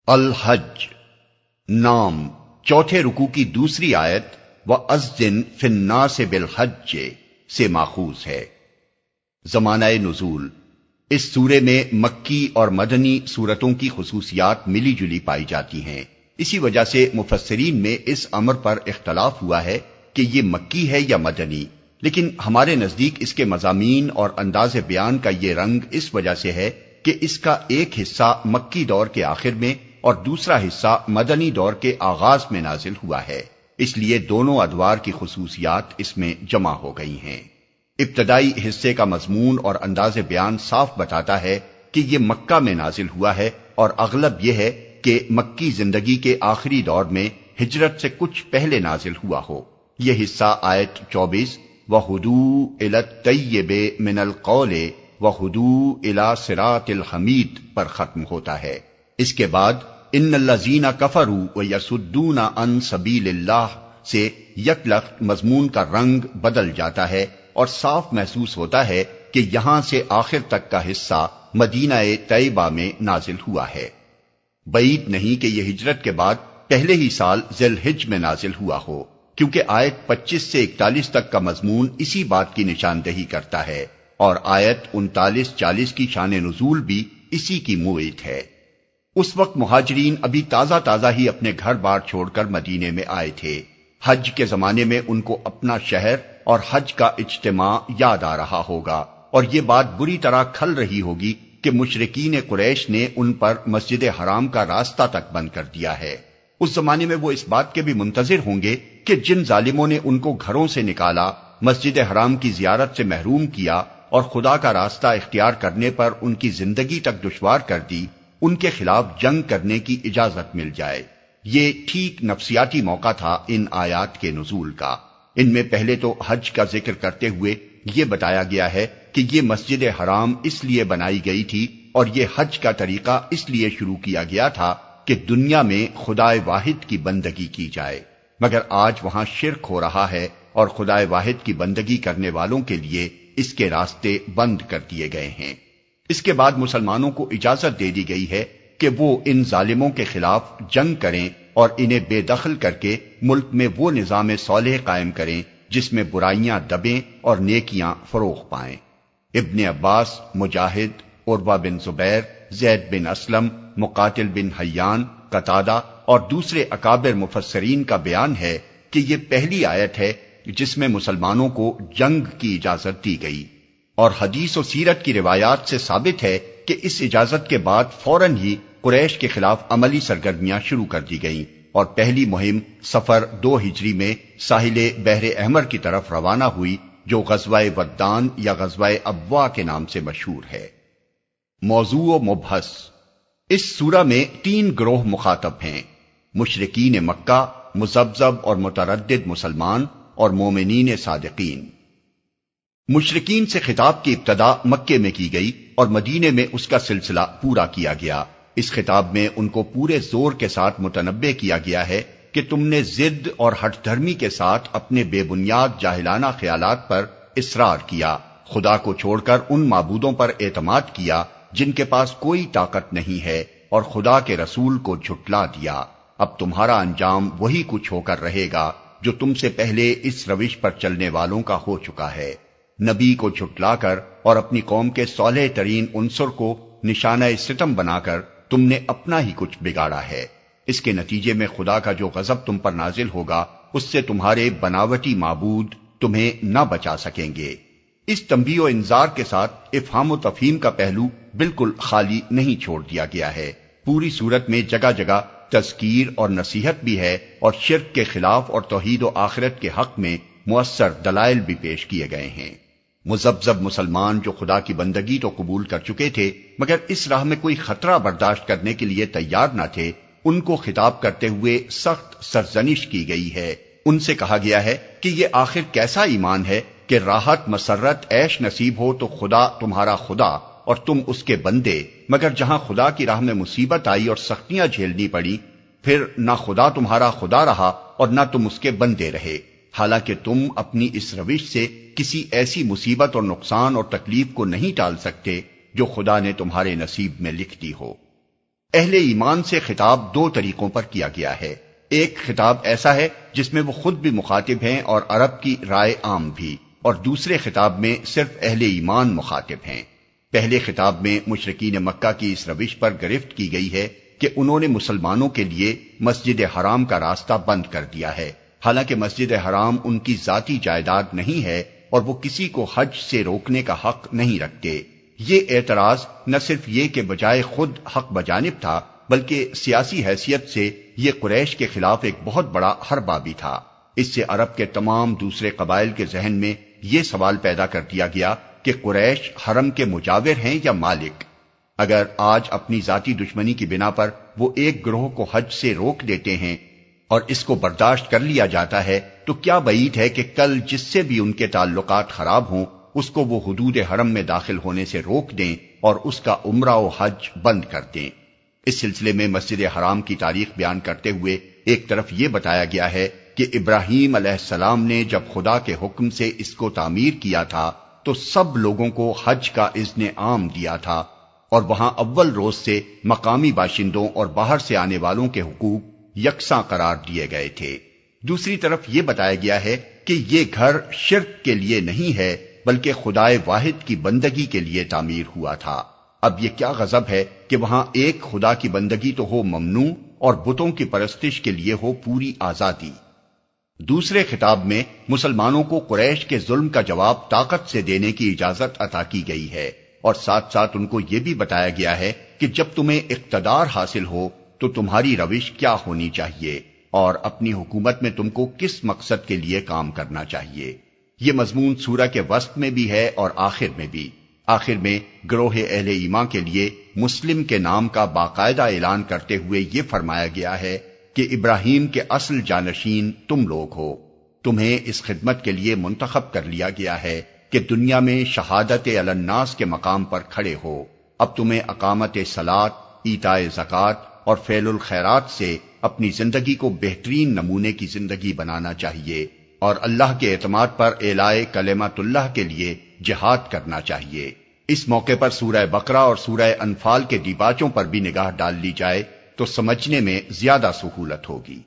الحج نام چوتھے رکوع کی دوسری آیت وَأَذِّن فِي النَّاسِ بِالْحَجِّ سے ماخوذ ہے۔ زمانہ نزول، اس سورے میں مکی اور مدنی سورتوں کی خصوصیات ملی جلی پائی جاتی ہیں۔ اسی وجہ سے مفسرین میں اس امر پر اختلاف ہوا ہے کہ یہ مکی ہے یا مدنی، لیکن ہمارے نزدیک اس کے مضامین اور انداز بیان کا یہ رنگ اس وجہ سے ہے کہ اس کا ایک حصہ مکی دور کے آخر میں اور دوسرا حصہ مدنی دور کے آغاز میں نازل ہوا ہے، اس لیے دونوں ادوار کی خصوصیات اس میں جمع ہو گئی ہیں۔ ابتدائی حصے کا مضمون اور انداز بیان صاف بتاتا ہے کہ یہ مکہ میں نازل ہوا ہے، اور اغلب یہ ہے کہ مکی زندگی کے آخری دور میں ہجرت سے کچھ پہلے نازل ہوا ہو۔ یہ حصہ آیت 24 وَہُدُوا إِلَى الطَّيِّبِ مِنَ الْقَوْلِ وَہُدُوا إِلَى صِرَاطِ الْحَمِيدِ پر ختم ہوتا ہے۔ اس کے بعد ان الذین کفروا ویصدون عن سبیل اللہ سے یکلخت مضمون کا رنگ بدل جاتا ہے، اور صاف محسوس ہوتا ہے کہ یہاں سے آخر تک کا حصہ مدینہ طیبہ میں نازل ہوا ہے۔ بعید نہیں کہ یہ ہجرت کے بعد پہلے ہی سال ذی الحج میں نازل ہوا ہو، کیونکہ آیت 25 سے 41 تک کا مضمون اسی بات کی نشاندہی کرتا ہے، اور آیت 39-40 کی شان نزول بھی اسی کی موعد ہے۔ اس وقت مہاجرین ابھی تازہ ہی اپنے گھر بار چھوڑ کر مدینے میں آئے تھے۔ حج کے زمانے میں ان کو اپنا شہر اور حج کا اجتماع یاد آ رہا ہوگا، اور یہ بات بری طرح کھل رہی ہوگی کہ مشرکین قریش نے ان پر مسجد حرام کا راستہ تک بند کر دیا ہے۔ اس زمانے میں وہ اس بات کے بھی منتظر ہوں گے کہ جن ظالموں نے ان کو گھروں سے نکالا، مسجد حرام کی زیارت سے محروم کیا اور خدا کا راستہ اختیار کرنے پر ان کی زندگی تک دشوار کر دی، ان کے خلاف جنگ کرنے کی اجازت مل جائے۔ یہ ٹھیک نفسیاتی موقع تھا ان آیات کے نزول کا۔ ان میں پہلے تو حج کا ذکر کرتے ہوئے یہ بتایا گیا ہے کہ یہ مسجد حرام اس لیے بنائی گئی تھی اور یہ حج کا طریقہ اس لیے شروع کیا گیا تھا کہ دنیا میں خدائے واحد کی بندگی کی جائے، مگر آج وہاں شرک ہو رہا ہے اور خدائے واحد کی بندگی کرنے والوں کے لیے اس کے راستے بند کر دیے گئے ہیں۔ اس کے بعد مسلمانوں کو اجازت دے دی گئی ہے کہ وہ ان ظالموں کے خلاف جنگ کریں اور انہیں بے دخل کر کے ملک میں وہ نظام صالح قائم کریں جس میں برائیاں دبیں اور نیکیاں فروغ پائیں۔ ابن عباس، مجاہد، عروہ بن زبیر، زید بن اسلم، مقاتل بن حیان، قتادہ اور دوسرے اکابر مفسرین کا بیان ہے کہ یہ پہلی آیت ہے جس میں مسلمانوں کو جنگ کی اجازت دی گئی، اور حدیث و سیرت کی روایات سے ثابت ہے کہ اس اجازت کے بعد فوراً ہی قریش کے خلاف عملی سرگرمیاں شروع کر دی گئیں، اور پہلی مہم صفر 2 ہجری میں ساحل بحر احمر کی طرف روانہ ہوئی، جو غزوہ ودان یا غزوہ ابوا کے نام سے مشہور ہے۔ موضوع و مبحث: اس سورہ میں 3 گروہ مخاطب ہیں: مشرکین مکہ، مذبذب اور متردد مسلمان، اور مومنین صادقین۔ مشرکین سے خطاب کی ابتدا مکے میں کی گئی اور مدینے میں اس کا سلسلہ پورا کیا گیا۔ اس خطاب میں ان کو پورے زور کے ساتھ متنبہ کیا گیا ہے کہ تم نے ضد اور ہٹ دھرمی کے ساتھ اپنے بے بنیاد جاہلانہ خیالات پر اصرار کیا، خدا کو چھوڑ کر ان معبودوں پر اعتماد کیا جن کے پاس کوئی طاقت نہیں ہے، اور خدا کے رسول کو جھٹلا دیا۔ اب تمہارا انجام وہی کچھ ہو کر رہے گا جو تم سے پہلے اس روش پر چلنے والوں کا ہو چکا ہے۔ نبی کو جھٹلا کر اور اپنی قوم کے صالح ترین عنصر کو نشانہ ستم بنا کر تم نے اپنا ہی کچھ بگاڑا ہے۔ اس کے نتیجے میں خدا کا جو غضب تم پر نازل ہوگا، اس سے تمہارے بناوٹی معبود تمہیں نہ بچا سکیں گے۔ اس تنبیہ و انذار کے ساتھ افہام و تفہیم کا پہلو بالکل خالی نہیں چھوڑ دیا گیا ہے۔ پوری صورت میں جگہ جگہ تذکیر اور نصیحت بھی ہے، اور شرک کے خلاف اور توحید و آخرت کے حق میں مؤثر دلائل بھی پیش کیے گئے ہیں۔ مذبذب مسلمان جو خدا کی بندگی تو قبول کر چکے تھے مگر اس راہ میں کوئی خطرہ برداشت کرنے کے لیے تیار نہ تھے، ان کو خطاب کرتے ہوئے سخت سرزنش کی گئی ہے۔ ان سے کہا گیا ہے کہ یہ آخر کیسا ایمان ہے کہ راحت مسرت عیش نصیب ہو تو خدا تمہارا خدا اور تم اس کے بندے، مگر جہاں خدا کی راہ میں مصیبت آئی اور سختیاں جھیلنی پڑی، پھر نہ خدا تمہارا خدا رہا اور نہ تم اس کے بندے رہے، حالانکہ تم اپنی اس روش سے کسی ایسی مصیبت اور نقصان اور تکلیف کو نہیں ٹال سکتے جو خدا نے تمہارے نصیب میں لکھ دی ہو۔ اہل ایمان سے خطاب دو طریقوں پر کیا گیا ہے۔ ایک خطاب ایسا ہے جس میں وہ خود بھی مخاطب ہیں اور عرب کی رائے عام بھی، اور دوسرے خطاب میں صرف اہل ایمان مخاطب ہیں۔ پہلے خطاب میں مشرکین مکہ کی اس روش پر گرفت کی گئی ہے کہ انہوں نے مسلمانوں کے لیے مسجد حرام کا راستہ بند کر دیا ہے، حالانکہ مسجد حرام ان کی ذاتی جائیداد نہیں ہے اور وہ کسی کو حج سے روکنے کا حق نہیں رکھتے۔ یہ اعتراض نہ صرف یہ کہ بجائے خود حق بجانب تھا، بلکہ سیاسی حیثیت سے یہ قریش کے خلاف ایک بہت بڑا حربہ بھی تھا۔ اس سے عرب کے تمام دوسرے قبائل کے ذہن میں یہ سوال پیدا کر دیا گیا کہ قریش حرم کے مجاور ہیں یا مالک۔ اگر آج اپنی ذاتی دشمنی کی بنا پر وہ ایک گروہ کو حج سے روک دیتے ہیں اور اس کو برداشت کر لیا جاتا ہے، تو کیا بعید ہے کہ کل جس سے بھی ان کے تعلقات خراب ہوں اس کو وہ حدود حرم میں داخل ہونے سے روک دیں اور اس کا عمرہ و حج بند کر دیں۔ اس سلسلے میں مسجد حرام کی تاریخ بیان کرتے ہوئے ایک طرف یہ بتایا گیا ہے کہ ابراہیم علیہ السلام نے جب خدا کے حکم سے اس کو تعمیر کیا تھا تو سب لوگوں کو حج کا اذن عام دیا تھا، اور وہاں اول روز سے مقامی باشندوں اور باہر سے آنے والوں کے حقوق یکساں قرار دیے گئے تھے۔ دوسری طرف یہ بتایا گیا ہے کہ یہ گھر شرک کے لیے نہیں ہے بلکہ خدائے واحد کی بندگی کے لیے تعمیر ہوا تھا۔ اب یہ کیا غضب ہے کہ وہاں ایک خدا کی بندگی تو ہو ممنوع اور بتوں کی پرستش کے لیے ہو پوری آزادی۔ دوسرے خطاب میں مسلمانوں کو قریش کے ظلم کا جواب طاقت سے دینے کی اجازت عطا کی گئی ہے، اور ساتھ ساتھ ان کو یہ بھی بتایا گیا ہے کہ جب تمہیں اقتدار حاصل ہو تو تمہاری روش کیا ہونی چاہیے اور اپنی حکومت میں تم کو کس مقصد کے لیے کام کرنا چاہیے۔ یہ مضمون سورہ کے وسط میں بھی ہے اور آخر میں بھی۔ آخر میں گروہ اہل ایمان کے لیے مسلم کے نام کا باقاعدہ اعلان کرتے ہوئے یہ فرمایا گیا ہے کہ ابراہیم کے اصل جانشین تم لوگ ہو، تمہیں اس خدمت کے لیے منتخب کر لیا گیا ہے کہ دنیا میں شہادت علی الناس کے مقام پر کھڑے ہو۔ اب تمہیں اقامت صلاۃ، ایتاء زکوٰۃ اور فعل الخیرات سے اپنی زندگی کو بہترین نمونے کی زندگی بنانا چاہیے، اور اللہ کے اعتماد پر اعلاء کلمۃ اللہ کے لیے جہاد کرنا چاہیے۔ اس موقع پر سورہ بقرہ اور سورہ انفال کے دیباچوں پر بھی نگاہ ڈال لی جائے تو سمجھنے میں زیادہ سہولت ہوگی۔